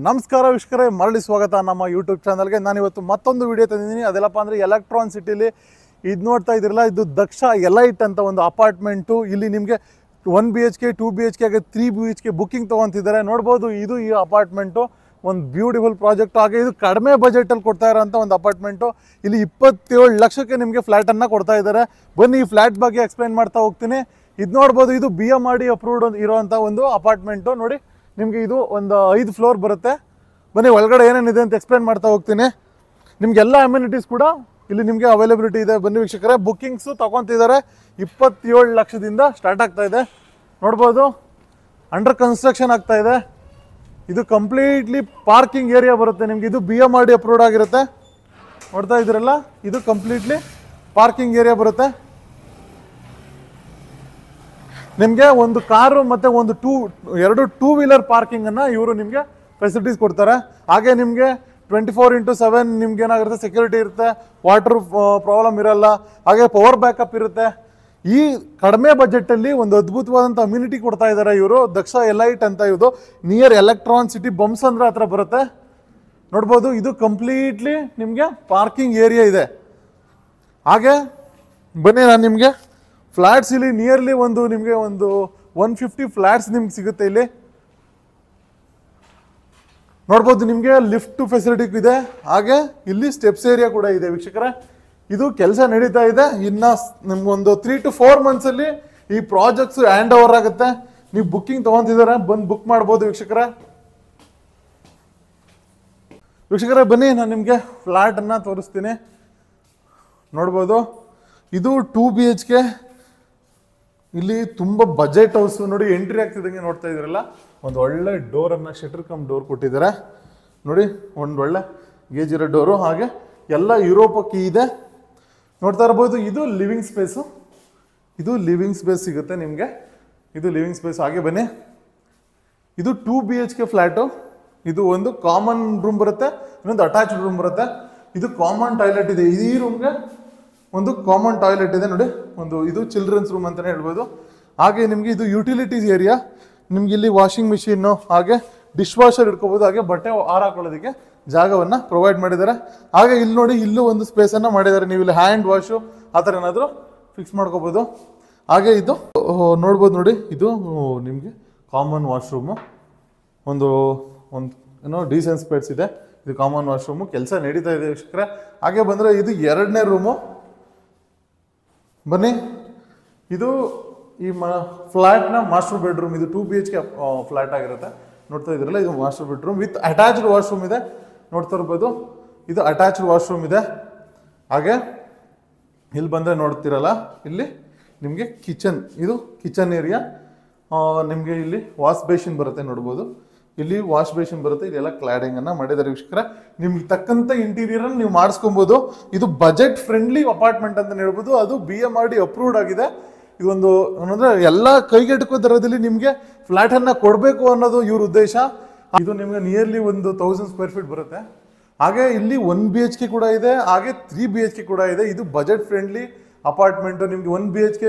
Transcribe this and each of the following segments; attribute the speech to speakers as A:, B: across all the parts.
A: ನಮಸ್ಕಾರ ವೀಕ್ಷಕರೇ, ಮರಳಿ ಸ್ವಾಗತ ನಮ್ಮ ಯೂಟ್ಯೂಬ್ ಚಾನಲ್ಗೆ. ನಾನಿವತ್ತು ಮತ್ತೊಂದು ವಿಡಿಯೋ ತಂದಿದ್ದೀನಿ. ಅದೆಲ್ಲಪ್ಪ ಅಂದರೆ ಎಲೆಕ್ಟ್ರಾನ್ ಸಿಟಿಲಿ ಇದು ನೋಡ್ತಾ ಇದ್ದೀರಲ್ಲ, ಇದು ದಕ್ಷ ಎಲೈಟ್ ಅಂತ ಒಂದು ಅಪಾರ್ಟ್ಮೆಂಟು. ಇಲ್ಲಿ ನಿಮಗೆ 1 BHK 2 BHK ಹಾಗೆ 3 BHK ಬುಕ್ಕಿಂಗ್ ತೊಗೊತಿದ್ದಾರೆ. ನೋಡ್ಬೋದು, ಇದು ಈ ಅಪಾರ್ಟ್ಮೆಂಟು ಒಂದು ಬ್ಯೂಟಿಫುಲ್ ಪ್ರಾಜೆಕ್ಟು. ಹಾಗೆ ಇದು ಕಡಿಮೆ ಬಜೆಟಲ್ಲಿ ಕೊಡ್ತಾ ಇರೋಂಥ ಒಂದು ಅಪಾರ್ಟ್ಮೆಂಟು. ಇಲ್ಲಿ 27 ಲಕ್ಷಕ್ಕೆ ನಿಮಗೆ ಫ್ಲ್ಯಾಟನ್ನು ಕೊಡ್ತಾ ಇದ್ದಾರೆ. ಬನ್ನಿ ಈ ಫ್ಲ್ಯಾಟ್ ಬಗ್ಗೆ ಎಕ್ಸ್ಪ್ಲೈನ್ ಮಾಡ್ತಾ ಹೋಗ್ತೀನಿ. ಇದು ನೋಡ್ಬೋದು, ಇದು BMRD ಅಪ್ರೂವ್ಡ್ ಇರೋವಂಥ ಒಂದು ಅಪಾರ್ಟ್ಮೆಂಟು. ನೋಡಿ, ನಿಮಗೆ ಇದು ಒಂದು 5 ಫ್ಲೋರ್ ಬರುತ್ತೆ. ಬನ್ನಿ ಒಳಗಡೆ ಏನೇನಿದೆ ಅಂತ ಎಕ್ಸ್ಪ್ಲೇನ್ ಮಾಡ್ತಾ ಹೋಗ್ತೀನಿ. ನಿಮಗೆಲ್ಲ ಅಮ್ಯುನಿಟೀಸ್ ಕೂಡ ಇಲ್ಲಿ ನಿಮಗೆ ಅವೈಲಬಿಲಿಟಿ ಇದೆ. ಬನ್ನಿ ವೀಕ್ಷಕರೇ, ಬುಕ್ಕಿಂಗ್ಸು ತೊಗೊತಿದ್ದಾರೆ. 27 ಲಕ್ಷದಿಂದ ಸ್ಟಾರ್ಟ್ ಆಗ್ತಾ ಇದೆ. ನೋಡ್ಬೋದು, ಅಂಡರ್ ಕನ್ಸ್ಟ್ರಕ್ಷನ್ ಆಗ್ತಾ ಇದೆ. ಇದು ಕಂಪ್ಲೀಟ್ಲಿ ಪಾರ್ಕಿಂಗ್ ಏರಿಯಾ ಬರುತ್ತೆ ನಿಮಗೆ. ಇದು BMRD ಅಪ್ರೂವ್ಡ್ ಆಗಿರುತ್ತೆ. ನೋಡ್ತಾ ಇದ್ದೀರಲ್ಲ, ಇದು ಕಂಪ್ಲೀಟ್ಲಿ ಪಾರ್ಕಿಂಗ್ ಏರಿಯಾ ಬರುತ್ತೆ. ನಿಮಗೆ ಒಂದು ಕಾರು ಮತ್ತು ಒಂದು 2 ವೀಲರ್ ಪಾರ್ಕಿಂಗನ್ನು ಇವರು ನಿಮಗೆ ಫೆಸಿಲಿಟೀಸ್ ಕೊಡ್ತಾರೆ. ಹಾಗೆ ನಿಮಗೆ 24/7 ನಿಮ್ಗೆ ಏನಾಗಿರುತ್ತೆ, ಸೆಕ್ಯೂರಿಟಿ ಇರುತ್ತೆ, ವಾಟರ್ ಪ್ರಾಬ್ಲಮ್ ಇರಲ್ಲ, ಹಾಗೆ ಪವರ್ ಬ್ಯಾಕಪ್ ಇರುತ್ತೆ. ಈ ಕಡಿಮೆ ಬಜೆಟಲ್ಲಿ ಒಂದು ಅದ್ಭುತವಾದಂಥ ಅಮ್ಯುನಿಟಿ ಕೊಡ್ತಾ ಇದ್ದಾರೆ ಇವರು. ದಕ್ಷ ಎಲೈಟ್ ಅಂತ. ಇದು ನಿಯರ್ ಎಲೆಕ್ಟ್ರಾನ್ ಸಿಟಿ ಬೊಮ್ಮಸಂದ್ರ ಹತ್ರ ಬರುತ್ತೆ. ನೋಡ್ಬೋದು, ಇದು ಕಂಪ್ಲೀಟ್ಲಿ ನಿಮಗೆ ಪಾರ್ಕಿಂಗ್ ಏರಿಯಾ ಇದೆ. ಹಾಗೆ ಬನ್ನಿ, ನಾನು ನಿಮಗೆ ಫ್ಲ್ಯಾಟ್ಸ್ ಇಲ್ಲಿ ನಿಯರ್ಲಿ ನಿಮಗೆ ಒಂದು 150 ಫ್ಲ್ಯಾಟ್ಸ್ ನಿಮ್ಗೆ ಸಿಗುತ್ತೆ ಇಲ್ಲಿ. ನೋಡ್ಬೋದು, ನಿಮಗೆ ಲಿಫ್ಟ್ ಫೆಸಿಲಿಟಿ ಇದೆ. ಹಾಗೆ ಇಲ್ಲಿ ಸ್ಟೆಪ್ಸ್ ಏರಿಯಾ ಕೂಡ ಇದೆ ವೀಕ್ಷಕರೇ. ಇದು ಕೆಲಸ ನಡೀತಾ ಇದೆ. ಇನ್ನು ನಿಮ್ಗೊಂದು 3 to 4 ಮಂತ್ಸಲ್ಲಿ ಈ ಪ್ರಾಜೆಕ್ಟ್ಸ್ ಹ್ಯಾಂಡ್ ಓವರ್ ಆಗುತ್ತೆ. ನೀವು ಬುಕ್ಕಿಂಗ್ ತೊಗೊತಿದ್ದಾರೆ, ಬಂದು ಬುಕ್ ಮಾಡ್ಬೋದು ವೀಕ್ಷಕರೇ. ಬನ್ನಿ, ನಾನು ನಿಮಗೆ ಫ್ಲ್ಯಾಟನ್ನು ತೋರಿಸ್ತೀನಿ. ನೋಡ್ಬೋದು, ಇದು 2 BHK. ಇಲ್ಲಿ ತುಂಬ ಬಜೆಟ್ ಹೌಸು. ನೋಡಿ, ಎಂಟ್ರಿ ಆಗ್ತಿದ್ದಂಗೆ ನೋಡ್ತಾ ಇದ್ರಲ್ಲ, ಒಂದು ಒಳ್ಳೆ ಡೋರನ್ನು ಶಟರ್ ಕಮ್ ಡೋರ್ ಕೊಟ್ಟಿದ್ದಾರೆ. ನೋಡಿ, ಒಂದು ಒಳ್ಳೆ ಗೇಜ್ ಇರೋ ಡೋರು. ಹಾಗೆ ಎಲ್ಲ ಯುರೋಪ ಕೀ ಇದೆ. ನೋಡ್ತಾ ಇರ್ಬೋದು, ಇದು ಲಿವಿಂಗ್ ಸ್ಪೇಸು. ಇದು ಲಿವಿಂಗ್ ಸ್ಪೇಸ್ ಸಿಗುತ್ತೆ ನಿಮಗೆ. ಇದು ಲಿವಿಂಗ್ ಸ್ಪೇಸ್. ಹಾಗೆ ಬನ್ನಿ, ಇದು 2 BHK ಫ್ಲ್ಯಾಟು. ಇದು ಒಂದು ಕಾಮನ್ ರೂಮ್ ಬರುತ್ತೆ, ಇನ್ನೊಂದು ಅಟ್ಯಾಚ್ಡ್ ರೂಮ್ ಬರುತ್ತೆ. ಇದು ಕಾಮನ್ ಟಾಯ್ಲೆಟ್ ಇದೆ. ಈ ರೂಮ್ಗೆ ಒಂದು ಕಾಮನ್ ಟಾಯ್ಲೆಟ್ ಇದೆ. ನೋಡಿ, ಇದು ಚಿಲ್ಡ್ರನ್ಸ್ ರೂಮ್ ಅಂತಲೇ ಹೇಳ್ಬೋದು. ಹಾಗೆ ನಿಮಗೆ ಇದು ಯುಟಿಲಿಟೀಸ್ ಏರಿಯಾ. ನಿಮ್ಗೆ ಇಲ್ಲಿ ವಾಷಿಂಗ್ ಮಿಷಿನ್ನು, ಹಾಗೆ ಡಿಶ್ ವಾಷರ್ ಇಟ್ಕೋಬೋದು. ಹಾಗೆ ಬಟ್ಟೆ ಹಾಕೊಳ್ಳೋದಕ್ಕೆ ಜಾಗವನ್ನು ಪ್ರೊವೈಡ್ ಮಾಡಿದ್ದಾರೆ. ಹಾಗೆ ಇಲ್ಲಿ ನೋಡಿ, ಇಲ್ಲೂ ಒಂದು ಸ್ಪೇಸನ್ನು ಮಾಡಿದ್ದಾರೆ. ನೀವು ಇಲ್ಲಿ ಹ್ಯಾಂಡ್ ವಾಶು ಆ ಥರ ಏನಾದರೂ ಫಿಕ್ಸ್ ಮಾಡ್ಕೋಬೋದು. ಹಾಗೆ ಇದು ನೋಡ್ಬೋದು, ನೋಡಿ, ಇದು ನಿಮಗೆ ಕಾಮನ್ ವಾಶ್ರೂಮು. ಒಂದು ಏನೋ ಡೀಸೆಂಟ್ ಸ್ಪೇಸ್ ಇದೆ. ಇದು ಕಾಮನ್ ವಾಶ್ರೂಮು. ಕೆಲಸ ನಡೀತಾ ಇದೆ ವೀಕ್ಷಕರೇ. ಹಾಗೆ ಬಂದರೆ ಇದು 2ನೇ ರೂಮು. ಬನ್ನಿ, ಇದು ಈ ಫ್ಲ್ಯಾಟ್ನ ಮಾಸ್ಟರ್ ಬೆಡ್ರೂಮ್. ಇದು 2 BHK ಫ್ಲ್ಯಾಟ್ ಆಗಿರುತ್ತೆ. ನೋಡ್ತಾ ಇದ್ದೀರಲ್ಲ, ಇದು master bedroom with attached washroom ಇದೆ. ನೋಡ್ತಾ ಇರ್ಬೋದು, ಇದು ಅಟ್ಯಾಚ್ಡ್ ವಾಶ್ರೂಮ್ ಇದೆ. ಹಾಗೆ ಇಲ್ಲಿ ಬಂದರೆ ನೋಡ್ತಿರಲ್ಲ, ಇಲ್ಲಿ ನಿಮಗೆ ಕಿಚನ್. ಇದು ಕಿಚನ್ ಏರಿಯಾ. ನಿಮಗೆ ಇಲ್ಲಿ ವಾಶ್ ಬೇಸಿನ್ ಬರುತ್ತೆ. ನೋಡ್ಬೋದು, ಇಲ್ಲಿ ವಾಶ್ ಬೇಸಿನ್ ಬರುತ್ತೆ. ಇದೆಲ್ಲ ಕ್ಲಾಡಿಂಗನ್ನು ಮಾಡಿದ್ದಾರೆ ವೀಕ್ಷಕರ. ನಿಮ್ಗೆ ತಕ್ಕಂಥ ಇಂಟೀರಿಯರನ್ನು ನೀವು ಮಾಡಿಸ್ಕೊಬೋದು. ಇದು ಬಜೆಟ್ ಫ್ರೆಂಡ್ಲಿ ಅಪಾರ್ಟ್ಮೆಂಟ್ ಅಂತ ಹೇಳ್ಬೋದು. ಅದು BMRD ಅಪ್ರೂವ್ಡ್ ಆಗಿದೆ. ಇದೊಂದು ಏನಂದರೆ ಎಲ್ಲ ಕೈಗೆಟುಕೋ ದರದಲ್ಲಿ ನಿಮಗೆ ಫ್ಲ್ಯಾಟನ್ನು ಕೊಡಬೇಕು ಅನ್ನೋದು ಇವ್ರ ಉದ್ದೇಶ. ಇದು ನಿಮಗೆ ನಿಯರ್ಲಿ ಒಂದು 1000 ಸ್ಕ್ವೇರ್ ಫೀಟ್ ಬರುತ್ತೆ. ಹಾಗೆ ಇಲ್ಲಿ 1 BHK ಕೂಡ ಇದೆ, ಹಾಗೆ 3 BHK ಕೂಡ ಇದೆ. ಇದು ಬಜೆಟ್ ಫ್ರೆಂಡ್ಲಿ ಅಪಾರ್ಟ್ಮೆಂಟು. ನಿಮಗೆ 1 BHK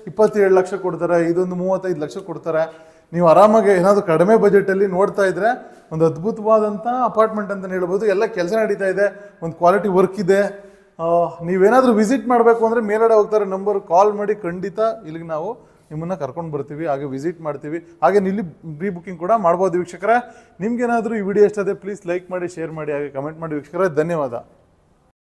A: 27 ಲಕ್ಷ ಕೊಡ್ತಾರೆ, ಇದೊಂದು 35 ಲಕ್ಷ ಕೊಡ್ತಾರೆ. ನೀವು ಆರಾಮಾಗಿ ಏನಾದರೂ ಕಡಿಮೆ ಬಜೆಟಲ್ಲಿ ನೋಡ್ತಾ ಇದ್ರೆ ಒಂದು ಅದ್ಭುತವಾದಂಥ ಅಪಾರ್ಟ್ಮೆಂಟ್ ಅಂತಲೇ ಹೇಳ್ಬೋದು. ಎಲ್ಲ ಕೆಲಸ ನಡೀತಾ ಇದೆ, ಒಂದು ಕ್ವಾಲಿಟಿ ವರ್ಕ್ ಇದೆ. ನೀವೇನಾದರೂ ವಿಸಿಟ್ ಮಾಡಬೇಕು ಅಂದರೆ ಮೇಲ್ಗಡೆ ಹೋಗ್ತಾರೆ ನಂಬರ್, ಕಾಲ್ ಮಾಡಿ. ಖಂಡಿತ ಇಲ್ಲಿಗೆ ನಾವು ನಿಮ್ಮನ್ನು ಕರ್ಕೊಂಡು ಬರ್ತೀವಿ, ಹಾಗೆ ವಿಸಿಟ್ ಮಾಡ್ತೀವಿ. ಹಾಗೆ ಇಲ್ಲಿ ಪ್ರೀ ಬುಕ್ಕಿಂಗ್ ಕೂಡ ಮಾಡ್ಬೋದು ವೀಕ್ಷಕರೇ. ನಿಮ್ಗೇನಾದರೂ ಈ ವಿಡಿಯೋ ಇಷ್ಟ ಆದರೆ ಪ್ಲೀಸ್ ಲೈಕ್ ಮಾಡಿ, ಶೇರ್ ಮಾಡಿ, ಹಾಗೆ ಕಮೆಂಟ್ ಮಾಡಿ ವೀಕ್ಷಕರೇ. ಧನ್ಯವಾದ.